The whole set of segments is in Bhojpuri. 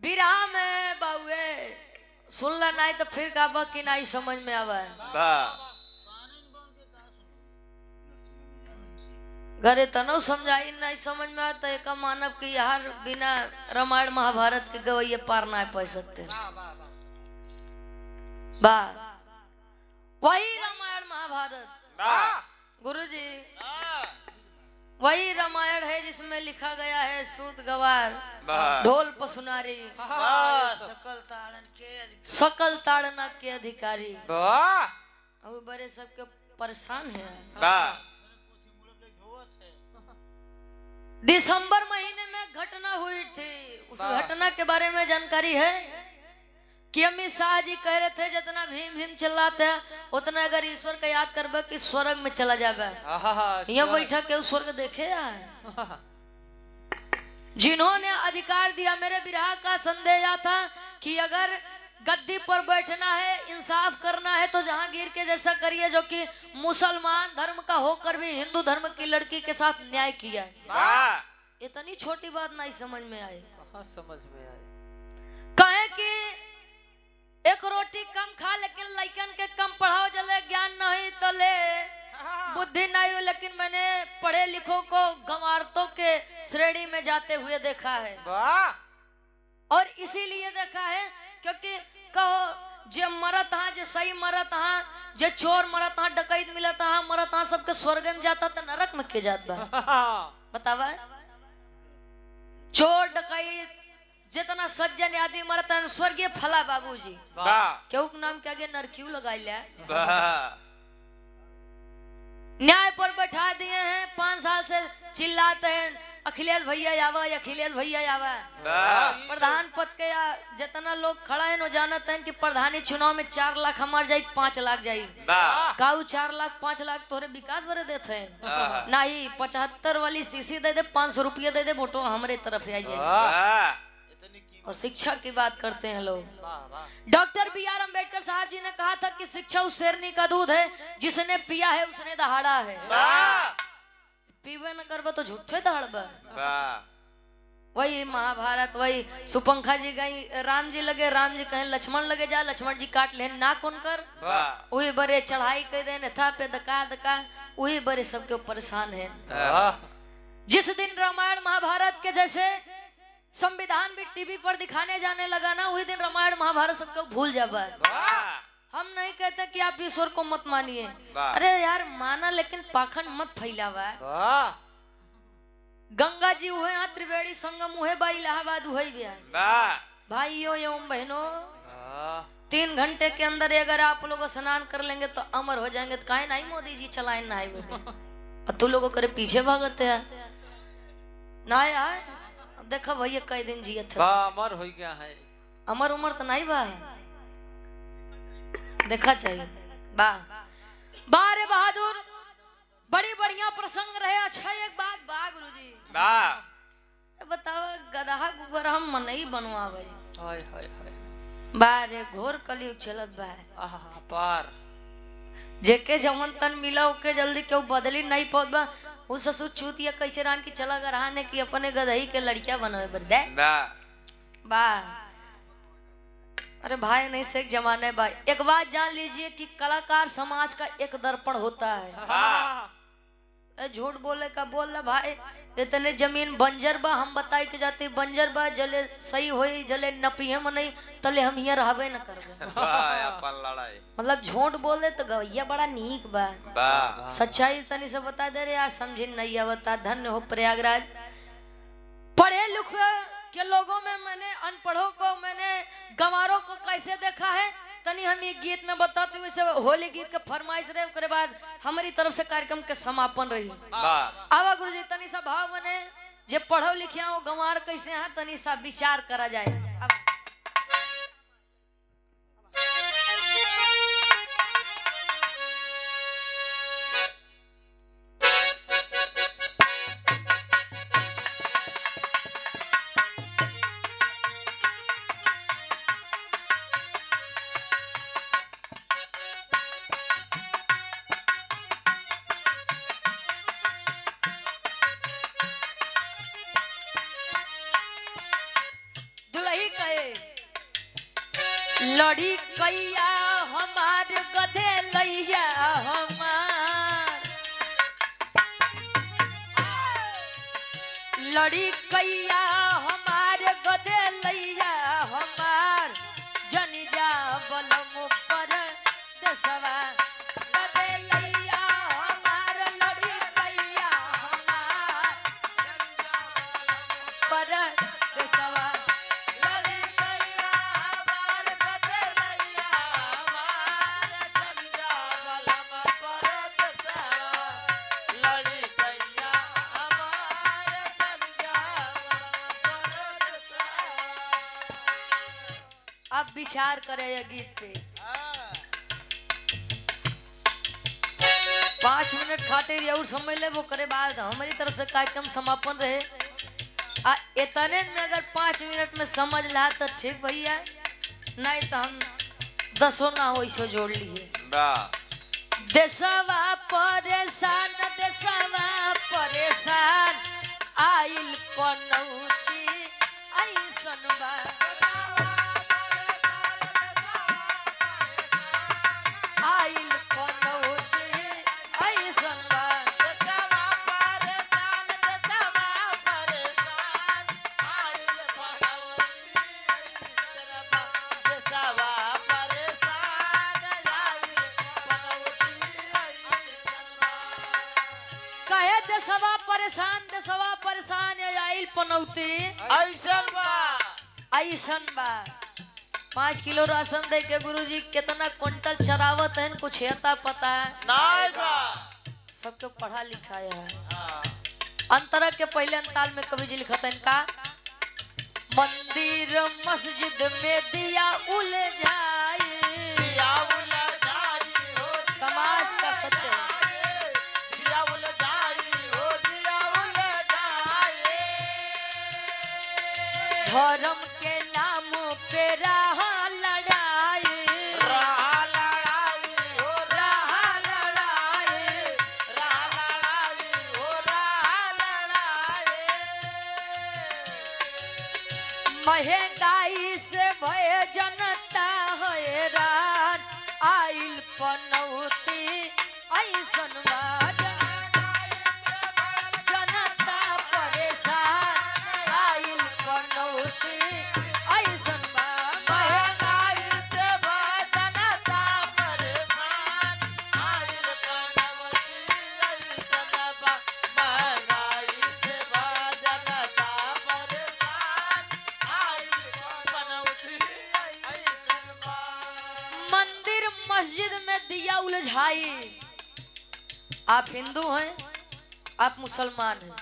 बिरहा में बाउए सुनला नहीं तो फिर का कि नहीं समझ में आवा घरे तनो समझाई नहीं समझ में आता एक मानव की यार बिना रामायण महाभारत के गवैये पार ना पा सकते बा वही रामायण महाभारत गुरुजी वही रामायण है जिसमें लिखा गया है सूत गवार ढोल पसुनारी सकल ताड़ना के अधिकारी अब बड़े सबके परेशान है। दिसंबर महीने में घटना हुई थी उस घटना के बारे में जानकारी है कि अमित शाह जी कह रहे थे जितना भीम भीम चिल्लाते हैं उतना अगर ईश्वर का याद करबे कि स्वर्ग में चला जाबे। यहाँ बैठा के स्वर्ग देखे आए जिन्होंने अधिकार दिया मेरे बिरहा का संदेह था कि अगर गद्दी पर बैठना है इंसाफ करना है तो जहांगीर के जैसा करिए जो कि मुसलमान धर्म का होकर भी हिंदू धर्म की लड़की के साथ न्याय किया। इतनी छोटी बात नहीं समझ में आई। समझ में आई कहे कि एक रोटी कम खा लेकिन लड़कन के कम पढ़ाओ जले ज्ञान नहीं तो ले बुद्धि नहीं हो। लेकिन मैंने पढ़े लिखों को गंवारतों के श्रेणी में जाते हुए देखा है और इसीलिए देखा है क्योंकि कहो जे मरत हाँ जे सही मरत हाँ जे चोर मरत हाँ डकैत मिलत हाँ मरत हाँ सबके स्वर्ग में जाता तो नरक में के जात बा बतावा। चोर डकैत जितना सज्जन आदमी मरता है स्वर्गीय फला बाबूजी क्यों नाम के आगे नरक्यू लगा लिया न्याय पर बैठा दिए हैं 5 साल से चिल्लाते हैं अखिलेश भैया आवा अखिलेश भैया आवा। प्रधान पद के जितना लोग खड़ा है वो जानते हैं कि प्रधानी चुनाव में 4 लाख हमार जाये 5 लाख जाये काऊ 4 लाख 5 लाख तोरे विकास भरे देते हैं नहीं 75 वाली सीसी दे दे 500 रुपया दे दे वोटो हमारे तरफ आ जाए। और शिक्षा की बात करते हैं लोग। Doctor B R. अम्बेडकर साहब जी ने कहा था कि शिक्षा उस शेरनी का दूध है जिसने पिया है उसने दहाड़ा है। पीवे न करबो तो झूठे दहाड़बा। वही महाभारत वही सुपंखा जी गई राम जी लगे राम जी कहें लक्ष्मण लगे जा लक्ष्मण जी काट ले नाक उनकर वही बड़े चढ़ाई कर दे था पे दका दका वही बड़े सबके परेशान है। जिस दिन रामायण महाभारत के जैसे संविधान भी टीवी पर दिखाने जाने लगा ना वही दिन रामायण महाभारत सबको भूल जाबा। हम नहीं कहते कि आप ईश्वर को मत मानिए अरे यार माना लेकिन पाखंड मत फैलावा। गंगा जी हुए यहाँ त्रिवेणी संगम हुए बा इलाहाबाद हुए भी भाइयों एवं बहनों 3 घंटे के अंदर अगर आप लोग स्नान कर लेंगे तो अमर हो जाएंगे। तो काहे नहीं मोदी जी चलाए ना और तू लोगों करे पीछे भागते है ना यार। देखो भैया कई दिन जिए थे अमर हो गया है अमर उमर तो नहीं बा देखा चाहिए बा बारे बहादुर बड़ी बढ़िया प्रसंग रहे। अच्छा एक बात बा गुरुजी बताओ गदहा गुगर हम मनई बनवावे हाय हाय हाय बारे घोर कलयुग चलत बा पार जेके जमन तन मिला ओके जल्दी क्यों बदली नहीं पौत बा उस ससुर चूतिया कैसे रान की चला गराने की अपने गदही के लड़किया बनवे बरदे बा। अरे भाई नहीं से एक जमाने भाई एक बात जान लीजिए कि कलाकार समाज का एक दर्पण होता है। झूठ बोले का बोल रहा भाई इतने जमीन बंजर बा हम बताई के जाती बंजर बा जले सही होई जले नपिए में नहीं तले हम यहाँ रहबे न करबे मतलब झूठ बोल दे तो गवैया बड़ा नीक बा सच्चाई तनी से बता दे रे यार समझी नहीं आवता। धन्य हो प्रयागराज पढ़े लिखे के लोगों में मैंने अनपढ़ों को मैंने गंवारों को कैसे देखा है तनी हम एक गीत में बताते हुए से होली गीत के फरमाइश रहे उसके बाद हमारी तरफ से कार्यक्रम के समापन रही। आवा गुरुजी तनी सा भाव बने जे पढ़ो लिखे वो गंवार कैसे हैं तनी सा विचार करा जाए। दुलही कहे लड़ी कैया हमार गधे लैया हमार लड़ी कैया हमार गधे लैया हमार जन जा बलम पर दसवा गधे लैया हमार लड़ी कैया हमार पर दसवा अब विचार करे ये गीत पे 5 मिनट खातिर और समझ ले वो करे बाद हमारी तरफ से कार्यक्रम समापन रहे इतने में अगर 5 मिनट में समझ ला तो ठीक भैया नहीं तो हम 10 ना हो इसो जोड़ लिए देशवा परेशान आइल पनौती ऐसन बा आइल पनौती ऐसन बा कहे देशवा परेशान आइल पनौती ऐसन बा 5 किलो राशन दे के गुरुजी कितना क्विंटल चरावत है कुछ हेता पता है सबके पढ़ा लिखा है अंतरा के पहले अंताल में कवि जी लिखत है का मंदिर मस्जिद में दिया उलझाए समाज का सत्य है धर्म के नाम पे राह लड़ाई महंगाई से भय जनता हैरान आइल पनौती ऐसन बा जनता परेशान आइल पनौती ऐसन बा महंगाई से भय जनता परेशान आइल पनौती ऐसन बा महंगाई से भय जनता परेशान आइल पनौती ऐसन बा मंदिर मस्जिद में दिया उलझाई आप हिंदू हैं आप मुसलमान हैं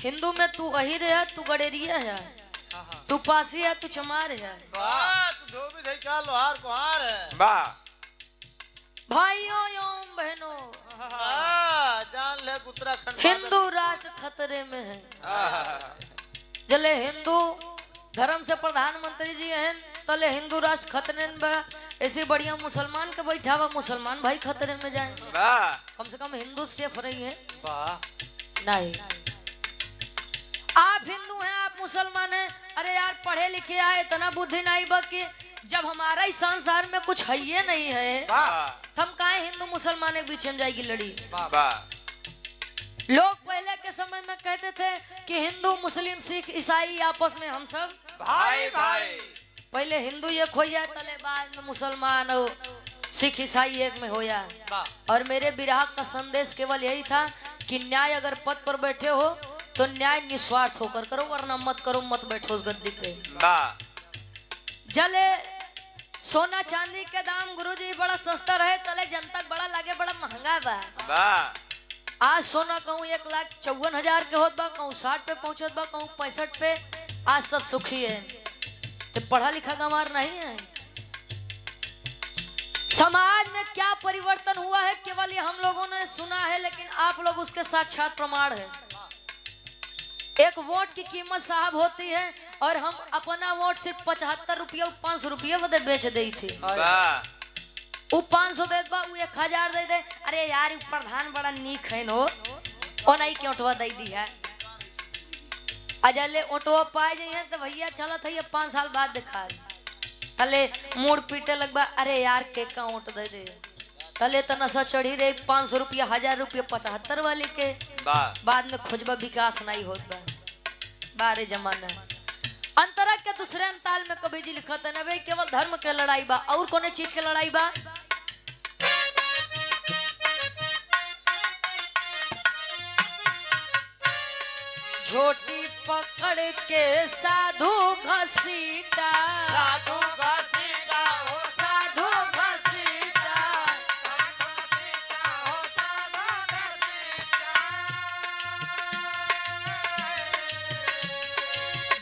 हिंदू में तू अहिर है तू गडेरिया है तू पासी है तू चमार है भाइयों एवं बहनों जान ले उत्तराखंड हिंदू राष्ट्र खतरे में है जले हिंदू धर्म से प्रधानमंत्री जी हैं तले हिंदू राष्ट्र खतरे में बा ऐसे बढ़िया मुसलमान के बैठा हुआ मुसलमान भाई खतरे में जाए कम से कम हिंदू सेफ रही है नहीं आप हिंदू हैं आप मुसलमान हैं अरे यार पढ़े लिखे आए इतना बुद्धि नहीं बा कि जब हमारा इस संसार में कुछ है ये नहीं है हम काहे हिंदू मुसलमान के बीच में जाएगी लड़ी लोग पहले के समय में कहते थे कि हिंदू मुस्लिम सिख ईसाई आपस में हम सब भाई पहले हिंदू एक हो जाए तले बाद में मुसलमान हो सिख ईसाई एक में हो जाए और मेरे विराग का संदेश केवल यही था कि न्याय अगर पद पर बैठे हो तो न्याय निस्वार्थ होकर करो वरना मत करो मत बैठो उस गद्दी पे जले सोना चांदी के दाम गुरुजी बड़ा सस्ता रहे तले जनता बड़ा लगे बड़ा महंगा बा आज सोना कहूँ 1,54,000 के होत बा कहूँ 60 पे पहुंचत बा कहूँ 65 पे आज सब सुखी है तो पढ़ा लिखा गंवार नहीं है समाज में क्या परिवर्तन हुआ है केवल ये हम लोगों ने सुना है लेकिन आप लोग उसके साक्षात प्रमाण है एक वोट की कीमत साहब होती है और हम अपना वोट सिर्फ 75 रुपया 500 रुपये बदे बेच दी थी वो 500 दे बा 1000 दे दे अरे यार प्रधान बड़ा नीक है नो ओ नहीं क्यों उठवा दे दी है अजले ऑटो पाए जाइए तो भैया चलत है ये 5 साल बाद दिखा तले मूड पीटे लगबा अरे यार के का ओट दे दे तले त नशा चढ़ी रे 500 रुपया 1000 रुपया 75 वाले के बाद में खोजबा विकास नहीं होत बा बारे जमाना अंतरा के दूसरे अंताल में कभी जी लिखत है ना भाई केवल धर्म के लड़ाई बा और कोने चीज के लड़ाई बा झोटी पकड़ के साधु घसीटा साधु घसीटा हो साधु घसीटा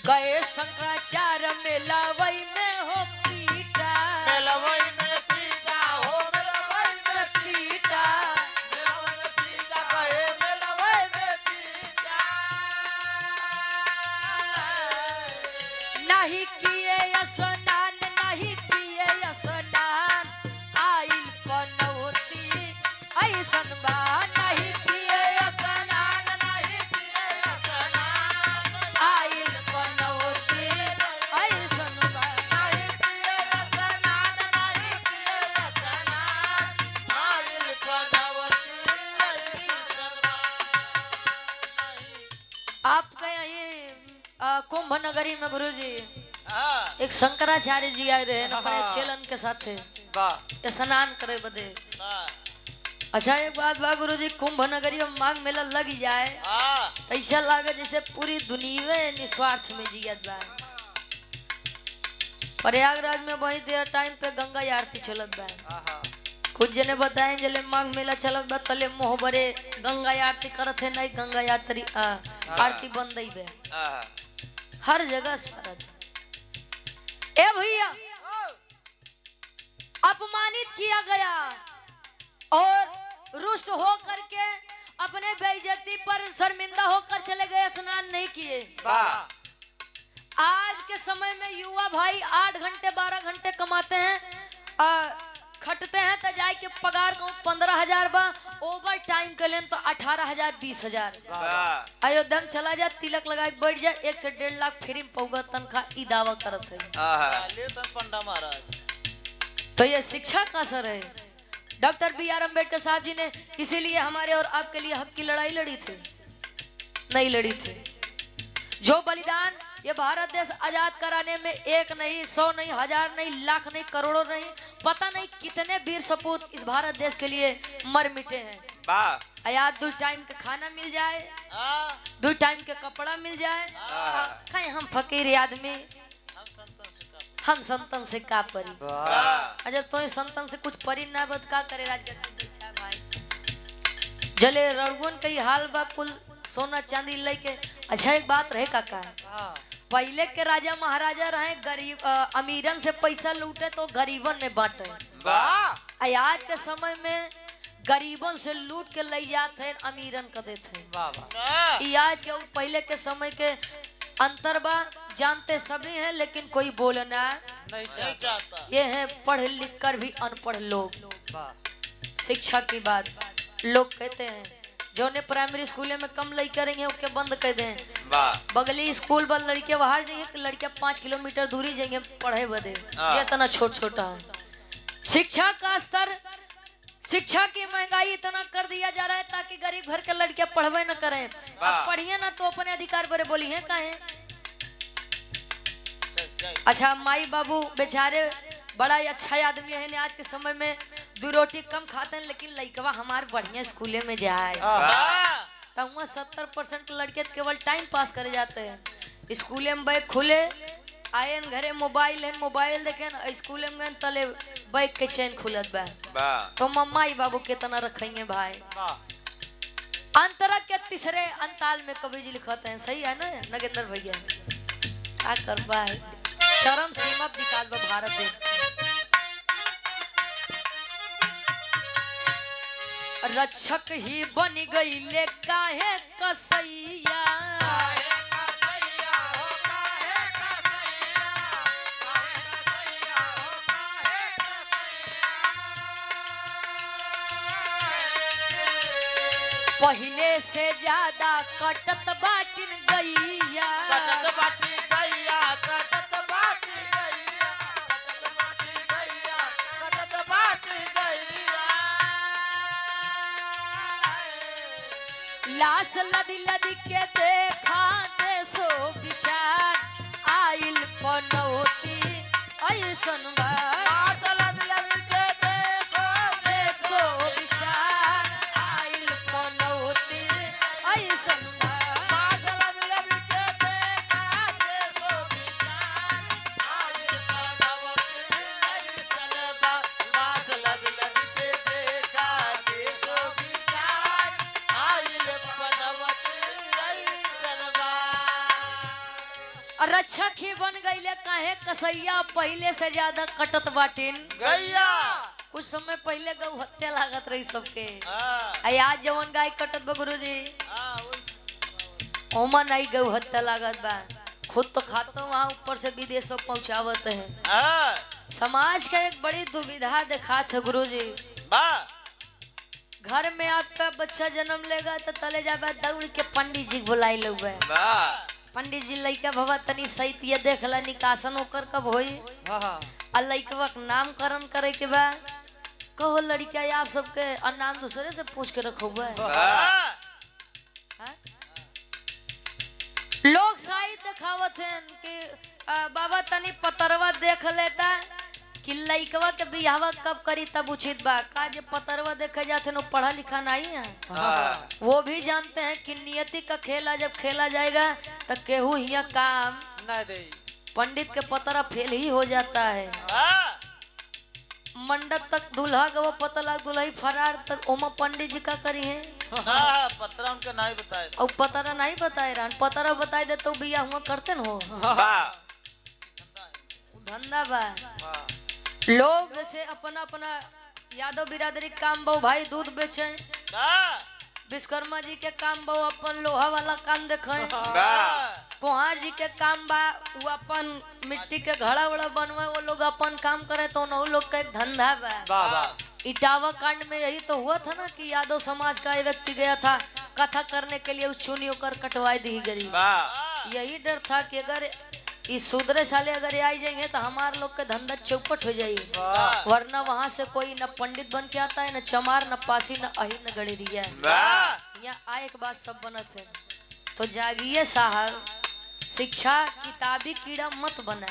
गए शंकराचार्य मेलावई में हो पीटा मेलवई में पीटा हो मेलवई में पीटा मेलवई में पीटा कहे मेलवई में पीटा नहीं किए स्नान नहीं किए स्नान आइल पनौती ऐसन बा नहीं किए स्नान नहीं किए स्नान आइल पनौती ऐसन बा नहीं किए स्नान नहीं किए स्नान आइल पनवती आप गए यहीं कुंभ नगरी में गुरुजी हां एक शंकराचार्य जी आए रहे अपने हाँ। चेलन के साथे वाह स्नान करे बदे अच्छा एक बात बा गुरुजी कुंभ नगरी में माघ मेला लग जाए हां ऐसा लागे जैसे पूरी दुनिया निस्वार्थ में जियत बा प्रयागराज में वही देर टाइम पे गंगा आरती चलत बा आहा कुछ जने बताएं जले माघ मेला चलत बा तले मोह बरे गंगा आरती करत है नहीं गंगा आरती बंद ही बे आहा हर जगह स्वागत ए भैया अपमानित किया गया और रुष्ट हो करके अपने बेइज्जती पर शर्मिंदा होकर चले गए स्नान नहीं किए वाह आज के समय में युवा भाई 8 घंटे 12 घंटे कमाते हैं खटते हैं तो जाए के पगार को 15,000 बा ओवर टाइम के लेन तो 18,000 20,000 वाह अयोध्या में चला जाए तिलक लगा के बैठ जाए 1 से 1.5 लाख फ्री में पौगा तनख्वाह ई दावा करत है आहा ले तन पंडा महाराज तो ये शिक्षा का असर है डॉक्टर B.R. अम्बेडकर साहब जी ने इसीलिए हमारे और आपके लिए हक की लड़ाई लड़ी थी नहीं लड़ी थी जो बलिदान ये भारत देश आजाद कराने में 1 नहीं 100 नहीं 1000 नहीं लाख नहीं करोड़ों नहीं पता नहीं कितने वीर सपूत इस भारत देश के लिए मर मिटे हैं वाह आयात 2 टाइम का खाना मिल जाए हां 2 टाइम के कपड़ा मिल जाए आहा कहीं हम फकीर आदमी हम संतन से का परी वाह अजब तो संतन से कुछ परी ना बद का करे राजगद्दी भाई जले रड़गुन कई हाल बा कुल सोना चांदी लेके अच्छा एक बात रहे काका पहले के राजा महाराजा रहे गरीब अमीरन से पैसा लूटे तो गरीबन में बांटे वाह आज के समय में गरीबन से लूट के ले जाते हैं अमीरन का देते हैं वाह वाह ई आज के और पहले के समय के अंतर बा जानते सभी हैं लेकिन कोई बोलना नहीं चाहता ये है पढ़ लिख कर भी अनपढ़ लोग वाह शिक्षा की बात लोग कहते हैं जो ने प्राइमरी स्कूल में कम लड़के करेंगे उसके बंद कर दें वाह बगली स्कूल पर लड़के बाहर जाइए लड़के 5 किलोमीटर दूरी जाएंगे पढ़े बदे हाँ। इतना छोट छोटा है शिक्षा का स्तर शिक्षा की महंगाई इतना कर दिया जा रहा है ताकि गरीब घर के लड़के पढ़वे न करें अब पढ़िए ना तो अपने अधिकार पर बोली है काहे अच्छा माई बाबू बेचारे बड़ा ही अच्छा आदमी है आज के समय में 2 रोटी कम खाते हैं लेकिन लड़कवा हमारे बढ़िया स्कूले में जाए तो 70% लड़के केवल टाइम पास करे जाते हैं स्कूले में बैग खुले आए घरे मोबाइल है मोबाइल देखे ना स्कूले में तले बैग के चैन खुलत बा तो मम्मा ही बाबू कितना रखेंगे भाई अंतरा के तीसरे अंताल में कवि जी लिखते हैं सही है ना नगेंद्र भैया क्या करवा है चरम सीमा विकास बा भारत देश की रक्षक ही बन गई ले काहे कसैया पहले से ज्यादा कटत बाटिन गैया कटत बाटी गैया कटत बाटी गैया कटत अयास लदी लदी के देखा देशो विचार आइल पनौती ऐसन बा देशो विचार आइल पनौती ऐसन बा और रक्षक ही बन गईले काहे कसैया पहले से ज्यादा कटत बाटिन कुछ समय पहले गौ हत्या लागत रही सबके आज जवन गाय कटत बा गुरुजी ओमा नहीं गौ हत्या लागत बा खुद तो खातो वहाँ ऊपर से विदेशों पहुँचावत है समाज का एक बड़ी दुविधा दिखा थे गुरुजी घर में आपका बच्चा जन्म लेगा तो तले जाबा दौड़ के पंडित जी बुलाई लोग पंडित जी लइका भवा तनी सहित ये देखला निकासन ओकर कब होई आ लइकवा के नामकरण करे के बा कहो लड़का आप सबके नाम दूसरे से पूछ के रखो हुआ लोग साहित्य दिखावत हैं कि बाबा तनी पतरवा देख लेता कि लइकवा के बियाहवा कब करी तब उचित बा का जे पतरवा देखे जाते न पढ़ा लिखा नहीं है वो भी जानते हैं कि नियति का खेला जब खेला जाएगा तो केहू हिया काम ना दे पंडित के पतरा फेल ही हो जाता है मंडप तक दूल्हा का वो पता लग दूल्हा फरार तक ओमा पंडित जी का करी है पत्रा उनका नहीं बताए और पतरा नहीं बताए रहन पतरा बताए दे तो बिया हुआ करते न हो धंधा बा लोग जैसे अपना अपना यादव बिरादरी काम बहु भाई दूध बेचे विश्वकर्मा जी के काम बहु अपन लोहा वाला काम देखे कुहार जी के काम बा वो अपन मिट्टी के घड़ा वड़ा बनवा वो लोग अपन काम करे तो उन लोग का एक धंधा बा इटावा कांड में यही तो हुआ था ना कि यादव समाज का एक व्यक्ति गया था कथा करने के लिए उस चुनी होकर कटवाई दी गई यही डर था कि अगर इस सुधरे साले अगर आई जाएंगे तो हमारे लोग का धंधा चौपट हो जाएगी वरना वहाँ से कोई न पंडित बन के आता है न चमार न पासी न अही न गड़ेरिया यहाँ आए के बाद सब बनत है तो जागिए साहब शिक्षा किताबी कीड़ा मत बना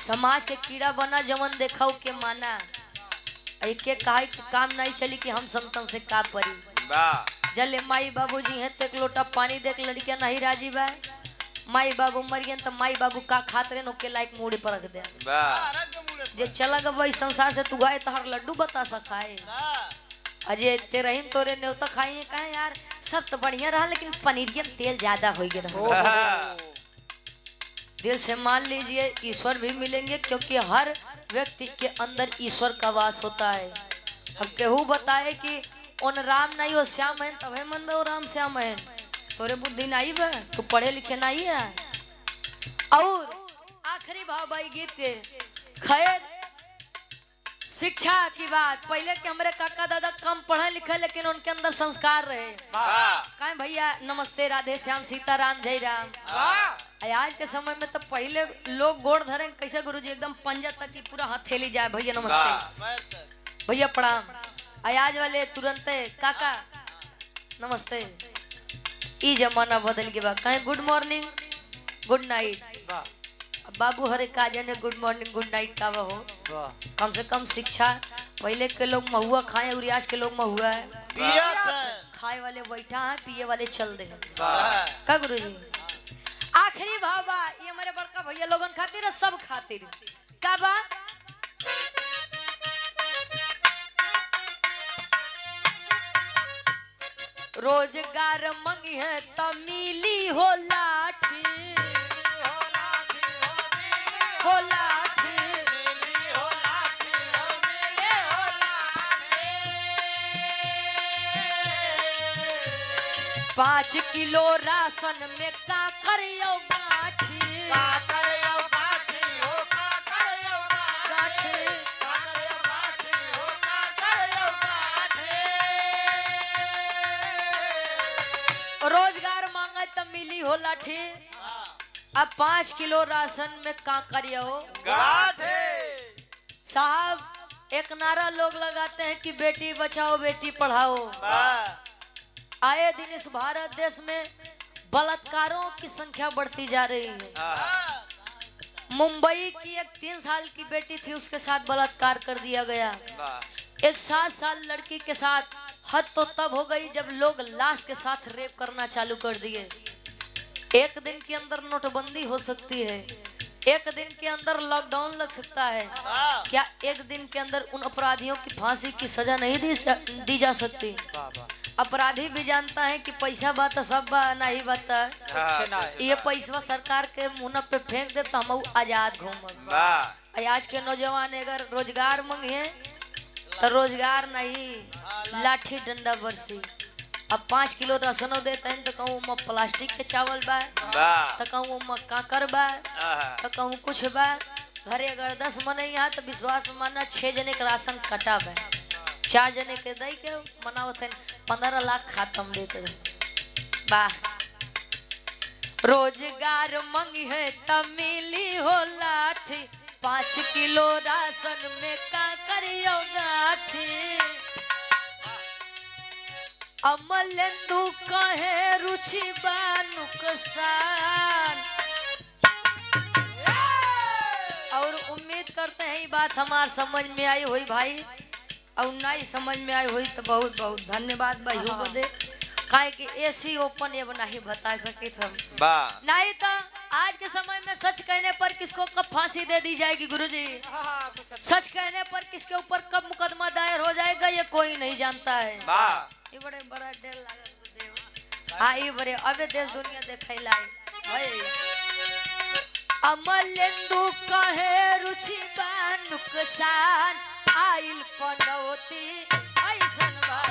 समाज के कीड़ा बना जवन देखा के माना एक कहा कि काम नहीं चली कि हम संतन से का परी जले माई बाबूजी हैं तो एक लोटा पानी देख लड़कियां नहीं राजी बा माई बाबू मरियन तो माई बाबू का खातरे नोके लायक मुड़े पर रख दे जे चला गए वही संसार से तू गाय तहर लड्डू बता सकाए अजय तेरे तोरे न्योता खाई कहे यार सब तो बढ़िया रहा लेकिन पनीरियन तेल ज्यादा हो गया दिल से मान लीजिए ईश्वर भी मिलेंगे क्योंकि हर व्यक्ति के अंदर ईश्वर का वास होता है अब केहू बताए कि उन राम नहीं हो श्याम है तबे मन में वो राम श्याम है तोरे बुद्धि नहीं बा तू पढ़े लिखे नहीं है और आखिरी भाव भाई गीत के खैर शिक्षा की बात पहले के हमारे काका दादा कम पढ़े लिखे लेकिन उनके अंदर संस्कार रहे कहे भैया नमस्ते राधे श्याम सीताराम जय राम आज के समय में तो पहले लोग गोड़ धरे कैसे गुरुजी एकदम पंजा तक की पूरा हथेली जाए भैया नमस्ते भैया प्रणाम आज वाले तुरंत काका नमस्ते ई जमाना बदल के बा कहे गुड मॉर्निंग गुड नाइट बाबू हरे काजे ने गुड मॉर्निंग गुड नाइट का हो कम से कम शिक्षा पहले के लोग महुआ खाए और आज के लोग महुआ है खाए वाले बैठा है पिए वाले चल दे का गुरु जी आखिरी भाबा ये हमारे बड़का भैया लोगन खातिर सब खातिर का बा रोजगार मंगी है तो मिली हो लाठी हो लाठी 5 किलो राशन में का करियो बाठी रोजगार मांगे तो मिली हो लाठी अब 5 किलो राशन में का करियो साहब एक नारा लोग लगाते हैं कि बेटी बचाओ बेटी पढ़ाओ आए दिन इस भारत देश में बलात्कारों की संख्या बढ़ती जा रही है। मुंबई की एक 3 साल की बेटी थी, उसके साथ बलात्कार कर दिया गया। एक 7 साल लड़की के साथ हद तो तब हो गई जब लोग लाश के साथ रेप करना चालू कर दिए। एक दिन के अंदर नोटबंदी हो सकती है, एक दिन के अंदर लॉकडाउन लग सकता है। क्या एक दिन के अंदर उन अपराधियों की फांसी की सजा नहीं दी जा सकती? अपराधी भी जानता है कि पैसा बात सब बा नहीं बता, ये पैसा सरकार के मुंह पे फेंक दे तो हम आजाद घूमब। आज के नौजवान अगर रोजगार मांगे तो रोजगार नहीं, लाठी डंडा बरसी। अब 5 किलो राशनो देते हैं तो कहूँ में प्लास्टिक के चावल बा, तो कहूँ में काकर बा, तो कहूँ कुछ बा। घरे अगर 10 मन यहाँ तो विश्वास माना 6 जने के राशन कटा बा, 4 जने के दई के मनावत है 15 लाख खत्म देते बा। रोजगार मंगी है तब मिली हो लाठी, 5 किलो राशन में का करियो गाठी। अमलेंदु कहे रुचि बा नुकसान। और उम्मीद करते हैं ये बात हमार समझ में आई हुई भाई, और नहीं समझ में आई हुई तो बहुत बहुत धन्यवाद भाई हो दे। काहे कि ऐसी ओपन ये नहीं बता सके हम, नहीं तो आज के समय में सच कहने पर किसको कब फांसी दे दी जाएगी गुरुजी, सच कहने पर किसके ऊपर कब मुकदमा दायर हो जाएगा ये कोई नहीं जानता है। ये बड़े बड़ा डेल लागत हाँ ये बड़े अबे देश दुनिया देखे लाए भाई। अमलेंदु कहे रुचि बा नुकसान, आइल पनौती ऐसन बा।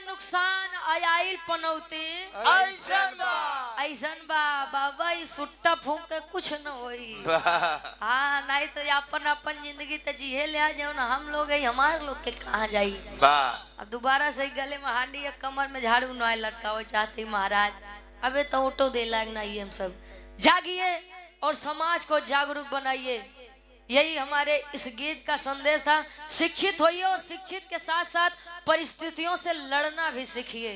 नुकसान आयल पनौती ऐसन बा बाबा, सुट्टा फूंक के कुछ न होई। हाँ नहीं तो अपन अपन जिंदगी तो जिये ले जाओ ना, हम लोग हमारे लोग के कहाँ जाई। अब दोबारा से गले में हांडी या कमर में झाड़ू न लटकावे चाहते महाराज, अबे तो ऑटो दे लाग नहीं। हम सब जागिए और समाज को जागरूक बनाइए, यही हमारे इस गीत का संदेश था। शिक्षित होइए और शिक्षित के साथ साथ परिस्थितियों से लड़ना भी सीखिए।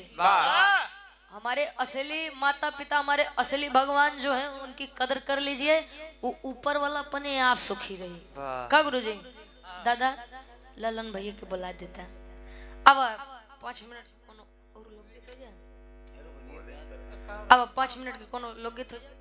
हमारे असली माता पिता, हमारे असली भगवान जो हैं उनकी कदर कर लीजिए, वो ऊपर वाला अपने आप सुखी रही। का गुरुजी दादा ललन भैया के बुला देता। अब 5 मिनट कोनो और लोग गीत हो जाए, अब 5 मिनट के कोनो लोग गीत हो जाए।